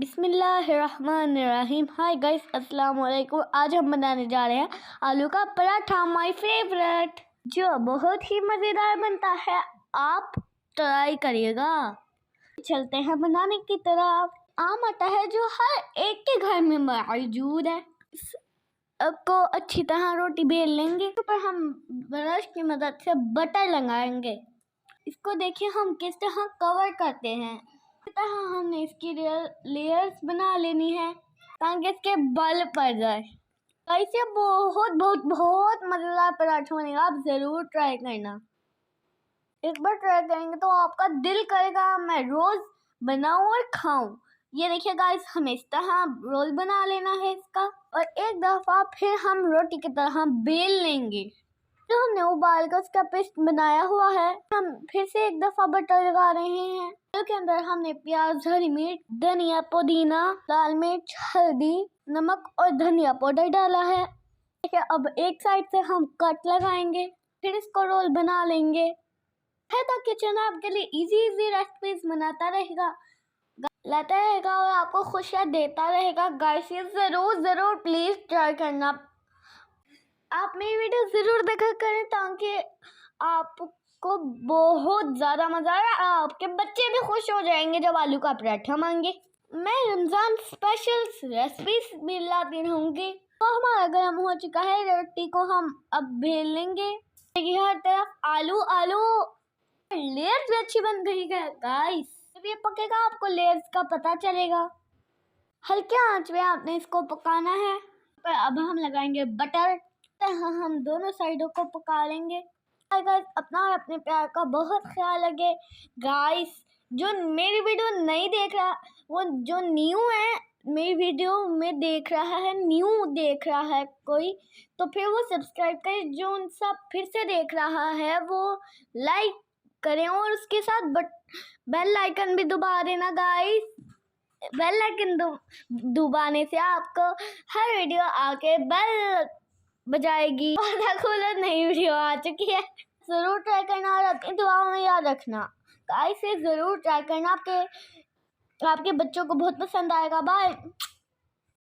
बिस्मिल्लाहिर्रहमानिर्रहीम। Hi guys, अस्सलाम वालेकुम। आज हम बनाने जा रहे हैं आलू का पराठा, माय फेवरेट, जो बहुत ही मज़ेदार बनता है। आप ट्राई करिएगा। चलते हैं बनाने की तरफ। आम आटा है जो हर एक के घर में मौजूद है। को अच्छी तरह रोटी बेल लेंगे। तो पर हम ब्रश की मदद से बटर लगाएंगे। इसको देखिए हम किस तरह कवर करते हैं। इस तरह हमने इसकी लेयर्स बना लेनी है ताकि इसके बल पड़ जाए। ऐसे बहुत बहुत बहुत मज़ेदार पराठा बनेगा। आप ज़रूर ट्राई करना। एक बार ट्राई करेंगे तो आपका दिल करेगा मैं रोज़ बनाऊं और खाऊं। ये देखिए गाइस, हमें इस तरह रोल बना लेना है इसका, और एक दफ़ा फिर हम रोटी की तरह बेल लेंगे। जो हमने उबाल कर उसका पेस्ट बनाया हुआ है, हम फिर से एक दफ़ा बटर लगा रहे हैं। उसके अंदर हमने प्याज, हरी मिर्च, धनिया, पुदीना, लाल मिर्च, हल्दी, नमक और धनिया पाउडर डाला है। ठीक है, अब एक साइड से हम कट लगाएंगे, फिर इसको रोल बना लेंगे। तो किचन आपके लिए इजी रेसिपीज बनाता रहेगा, लाता रहेगा और आपको खुशियाँ देता रहेगा। गाइस, ये ज़रूर प्लीज़ ट्राई करना। आप मेरी वीडियो ज़रूर देखा करें ताकि आपको बहुत ज़्यादा मज़ा आए। आपके बच्चे भी खुश हो जाएंगे जब आलू का पराठा मांगे। मैं रमज़ान स्पेशल रेसिपीज भी लाती रहूँगी। तो हमारा गर्म हो चुका है, रोटी को हम अब बेल लेंगे। देखिए हर तरफ आलू आलू, लेयर्स भी अच्छी बन गई है गाइस। जब ये पकेगा आपको लेयर्स का पता चलेगा। हल्के आंच में आपने इसको पकाना है। पर अब हम लगाएंगे बटर। हम दोनों साइडों को पका लेंगे। गाइस, अपना और अपने प्यार का बहुत ख्याल रखे। गाइस, जो मेरी वीडियो नहीं देख रहा, वो जो न्यू है मेरी वीडियो में देख रहा है, न्यू देख रहा है कोई, तो फिर वो सब्सक्राइब करे। जो सब फिर से देख रहा है वो लाइक करें और उसके साथ बेल आइकन भी दबा देना गाइस। बेल आइकन दबाने से आपको हर वीडियो आके बेल बजाएगी। खोलो, नई वीडियो आ चुकी है। ज़रूर ट्राई करना और अपनी दुआओं में याद रखना। गाइस, ज़रूर ट्राई करना, आपके बच्चों को बहुत पसंद आएगा। बाय।